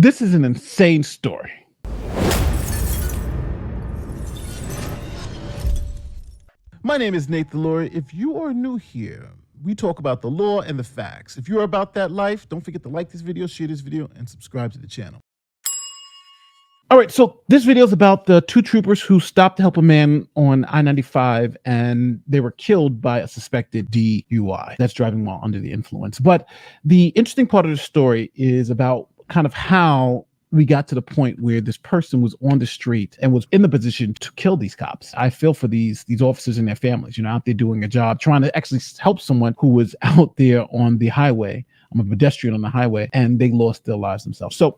This is an insane story. My name is Nathan Laurie. If you are new here, we talk about the law and the facts. If you're about that life, don't forget to like this video, share this video, and subscribe to the channel. All right, so this video is about the two troopers who stopped to help a man on I-95, and they were killed by a suspected DUI. That's driving while under the influence. But the interesting part of the story is about kind of how we got to the point where this person was on the street and was in the position to kill these cops. I feel for these officers and their families, out there doing a job, trying to actually help someone who was out there on the highway. I'm a pedestrian on the highway, and they lost their lives themselves. So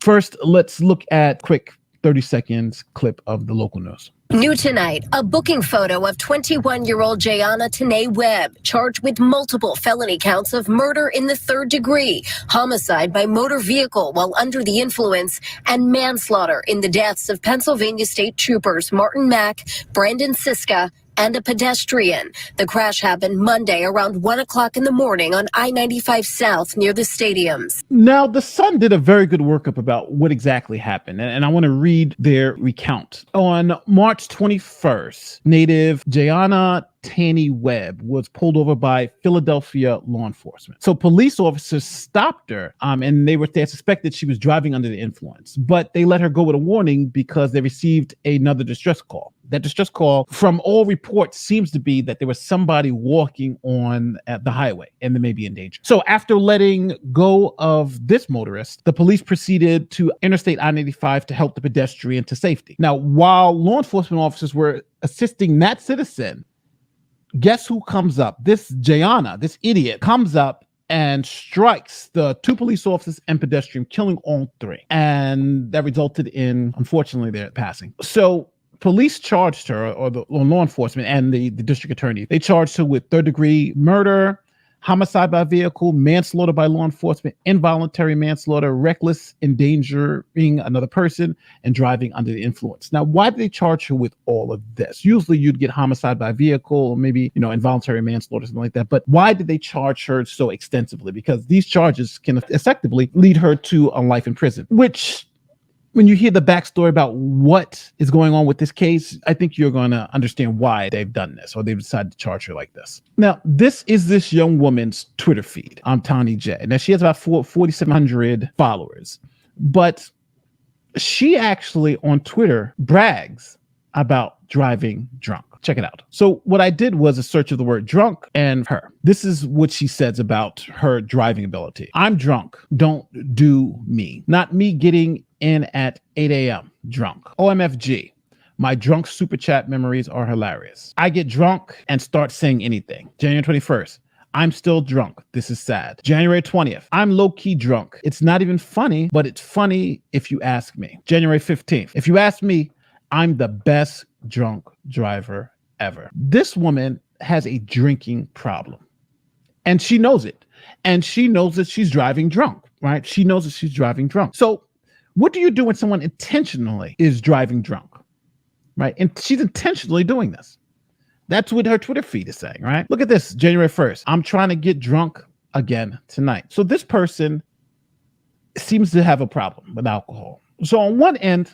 first, let's look at a quick 30 seconds clip of the local news. New tonight, a booking photo of 21-year-old Jayana Tanae Webb, charged with multiple felony counts of murder in the third degree, homicide by motor vehicle while under the influence, and manslaughter in the deaths of Pennsylvania State Troopers Martin Mack, Brandon Siska, and a pedestrian. The crash happened Monday around 1 o'clock in the morning on I-95 South near the stadiums. Now, the Sun did a very good workup about what exactly happened, and I want to read their recount. On March 21st, native Jayana Tanae Webb was pulled over by Philadelphia law enforcement. So police officers stopped her, and they suspected she was driving under the influence, but they let her go with a warning because they received another distress call. That distress call, from all reports, seems to be that there was somebody walking on the highway and they may be in danger. So after letting go of this motorist, the police proceeded to Interstate I-95 to help the pedestrian to safety. Now, while law enforcement officers were assisting that citizen, guess who comes up? This Jayana, this idiot, comes up and strikes the two police officers and pedestrian, killing all three. And that resulted in, unfortunately, their passing. So police charged her, or law enforcement and the district attorney, they charged her with third-degree murder, homicide by vehicle, manslaughter by law enforcement, involuntary manslaughter, reckless endangering another person, and driving under the influence. Now, why did they charge her with all of this? Usually you'd get homicide by vehicle, or maybe, involuntary manslaughter, something like that. But why did they charge her so extensively? Because these charges can effectively lead her to a life in prison, which, when you hear the backstory about what is going on with this case, I think you're going to understand why they've done this, or they've decided to charge her like this. Now, this is this young woman's Twitter feed. I'm Tani J. Now, she has about 4,700 followers, but she actually on Twitter brags about driving drunk. Check it out. So what I did was a search of the word drunk and her. This is what she says about her driving ability. I'm drunk. Don't do me. Not me getting in at 8 a.m. drunk. OMFG. My drunk super chat memories are hilarious. I get drunk and start saying anything. January 21st. I'm still drunk. This is sad. January 20th. I'm low-key drunk. It's not even funny, but it's funny if you ask me. January 15th. If you ask me, I'm the best drunk driver ever. This woman has a drinking problem, and she knows it. And she knows that she's driving drunk, right? She knows that she's driving drunk. So what do you do when someone intentionally is driving drunk, right? And she's intentionally doing this. That's what her Twitter feed is saying, right? Look at this, January 1st. I'm trying to get drunk again tonight. So this person seems to have a problem with alcohol. So on one end,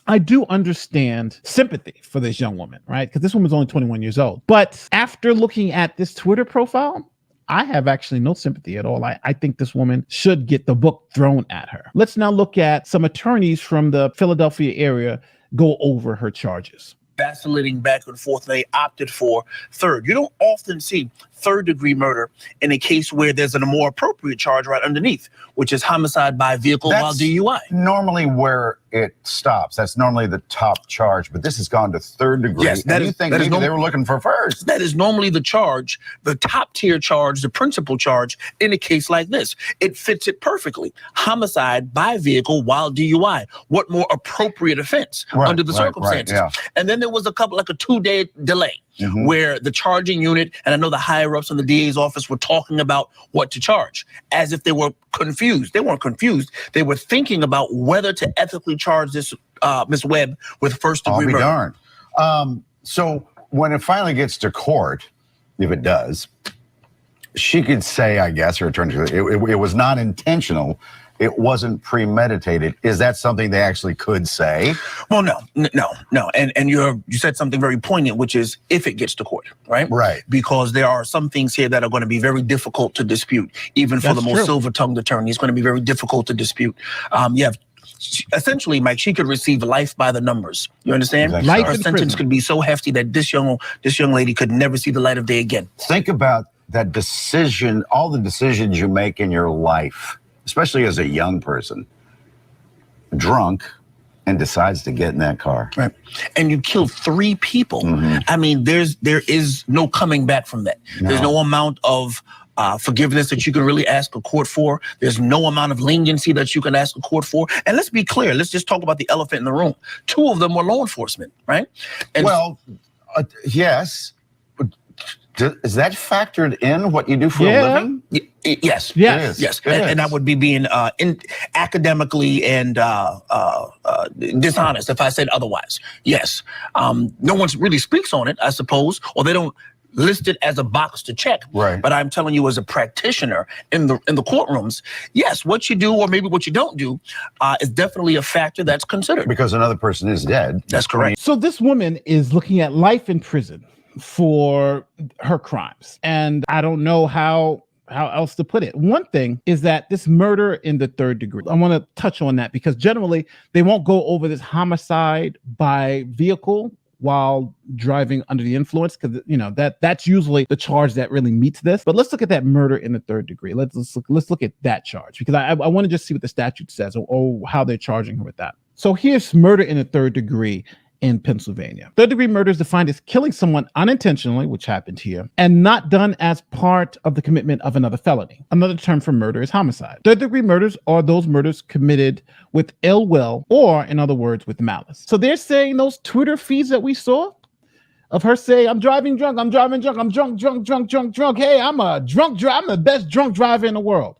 I do understand sympathy for this young woman, right? Because this woman's only 21 years old. But after looking at this Twitter profile, I have actually no sympathy at all. I think this woman should get the book thrown at her. Let's now look at some attorneys from the Philadelphia area go over her charges. Vacillating back and forth, they opted for third. You don't often see third-degree murder in a case where there's a more appropriate charge right underneath, which is homicide by vehicle while DUI. Normally where it stops. That's normally the top charge, but this has gone to third degree. Yes, that and you think maybe they were looking for first. That is normally the charge, the top tier charge, the principal charge in a case like this. It fits it perfectly. Homicide by vehicle while DUI. What more appropriate offense under the circumstances? Yeah. And then there was a 2-day delay. Where the charging unit, and I know the higher ups in the DA's office were talking about what to charge, as if they were confused. They weren't confused. They were thinking about whether to ethically charge this Ms. Webb with first-degree murder. I'll be darned. So when it finally gets to court, if it does, she could say, I guess, her attorney, it was not intentional. it wasn't premeditated. Is that something they actually could say? Well, no. And you said something very poignant, which is if it gets to court, right? Right. Because there are some things here that are going to be very difficult to dispute, even for the most silver-tongued attorney. It's going to be very difficult to dispute. You have essentially, Mike, she could receive life by the numbers. You understand? Life Her in sentence prison could be so hefty that this young lady could never see the light of day again. Think about that decision, all the decisions you make in your life, especially as a young person, drunk, and decides to get in that car. Right. And you killed 3 people. I mean, there is no coming back from that. No. There's no amount of forgiveness that you can really ask a court for. There's no amount of leniency that you can ask a court for. And let's be clear. Let's just talk about the elephant in the room. 2 of them were law enforcement, right? And yes. Is that factored in what you do for a living? Yes. Yes. And I would be being academically and dishonest if I said otherwise. Yes. No one really speaks on it, I suppose, or they don't list it as a box to check. Right. But I'm telling you, as a practitioner in the courtrooms, yes, what you do or maybe what you don't do is definitely a factor that's considered. Because another person is dead. That's correct. So this woman is looking at life in prison for her crimes. And I don't know how else to put it. One thing is that this murder in the 3rd degree, I want to touch on that because generally they won't go over this homicide by vehicle while driving under the influence, because that's usually the charge that really meets this. But let's look at that murder in the 3rd degree. Let's look at that charge, because I want to just see what the statute says or how they're charging her with that. So here's murder in the 3rd degree in Pennsylvania. 3rd degree murder is defined as killing someone unintentionally, which happened here, and not done as part of the commitment of another felony. Another term for murder is homicide. 3rd degree murders are those murders committed with ill will, or in other words, with malice. So they're saying those Twitter feeds that we saw of her saying, I'm driving drunk, I'm driving drunk, I'm drunk. Hey, I'm a drunk driver. I'm the best drunk driver in the world.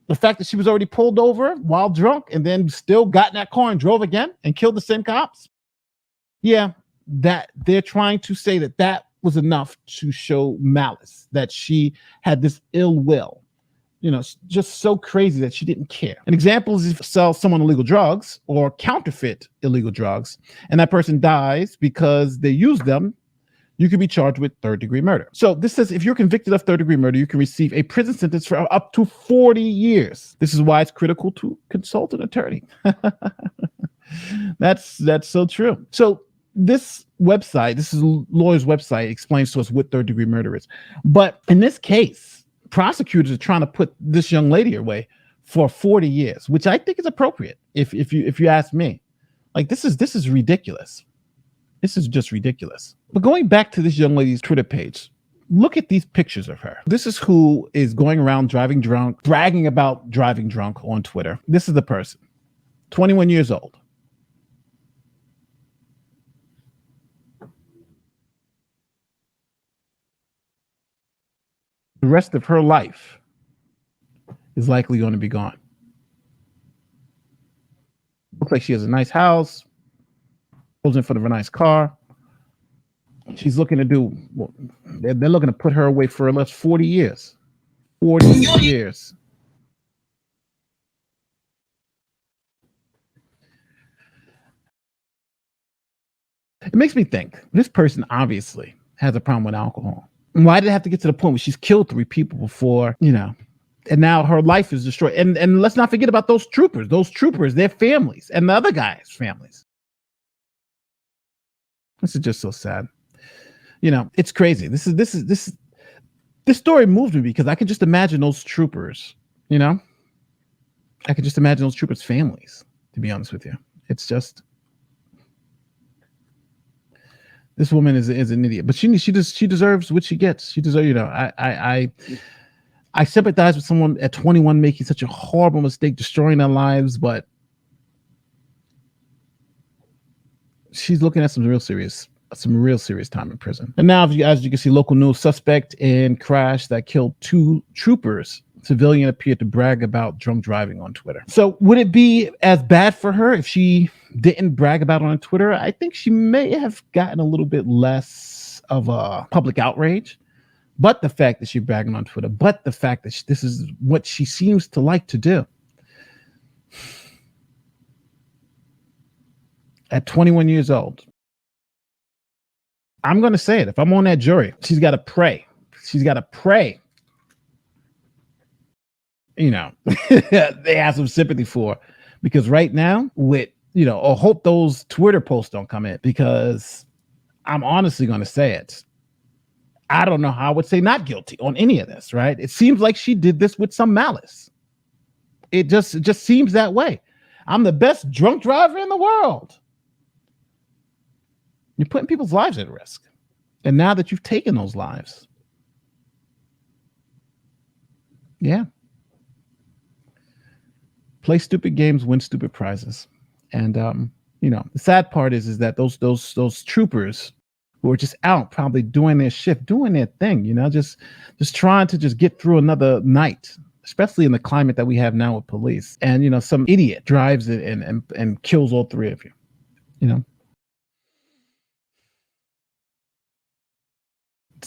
The fact that she was already pulled over while drunk and then still got in that car and drove again and killed the same cops. Yeah, that they're trying to say that was enough to show malice, that she had this ill will, just so crazy that she didn't care. An example is if you sell someone illegal drugs or counterfeit illegal drugs, and that person dies because they used them, you could be charged with 3rd degree murder. So this says if you're convicted of 3rd degree murder, you can receive a prison sentence for up to 40 years. This is why it's critical to consult an attorney. That's so true. So this website, this is a lawyer's website, explains to us what 3rd degree murder is. But in this case, prosecutors are trying to put this young lady away for 40 years, which I think is appropriate. If you ask me, like, this is ridiculous. This is just ridiculous. But going back to this young lady's Twitter page, look at these pictures of her. This is who is going around driving drunk, bragging about driving drunk on Twitter. This is the person, 21 years old. The rest of her life is likely going to be gone. Looks like she has a nice house, goes in front of a nice car. She's looking to do, they're looking to put her away for at least 40 years. 40 years. It makes me think, this person obviously has a problem with alcohol. Why did it have to get to the point where she's killed 3 people before, and now her life is destroyed? And let's not forget about those troopers, their families, and the other guys' families. This is just so sad. It's crazy. This story moved me because I can just imagine those troopers, I can just imagine those troopers' families, to be honest with you. It's just, this woman is an idiot, but she deserves what she gets. She deserves, I sympathize with someone at 21 making such a horrible mistake, destroying their lives, but she's looking at some real serious time in prison. And now, as you can see, local news: suspect in crash that killed 2 troopers. Civilian appeared to brag about drunk driving on Twitter. So would it be as bad for her if she didn't brag about it on Twitter? I think she may have gotten a little bit less of a public outrage. But the fact that she's bragging on Twitter, but the fact that this is what she seems to like to do, at 21 years old. I'm going to say it. If I'm on that jury, she's got to pray. She's got to pray. You know, they have some sympathy for, because right now with, you know, or hope those Twitter posts don't come in, because I'm honestly going to say it. I don't know how I would say not guilty on any of this, right? It seems like she did this with some malice. It just seems that way. I'm the best drunk driver in the world. You're putting people's lives at risk. And now that you've taken those lives, yeah. Play stupid games, win stupid prizes. And you know, the sad part is that those troopers who are just out probably doing their shift, doing their thing, you know, just trying to just get through another night, especially in the climate that we have now with police. And, you know, some idiot drives it and kills all three of you, you know.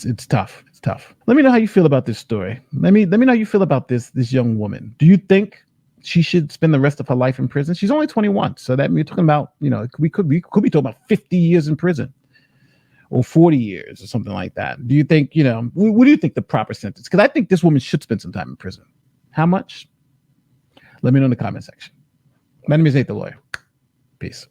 It's tough. It's tough. Let me know how you feel about this story. Let me know how you feel about this young woman. Do you think she should spend the rest of her life in prison? She's only 21, so that we're talking about, you know, we could be talking about 50 years in prison or 40 years or something like that. Do you think, you know, what do you think the proper sentence? Because I think this woman should spend some time in prison. How much? Let me know in the comment section. My name is Nate the Lawyer. Peace.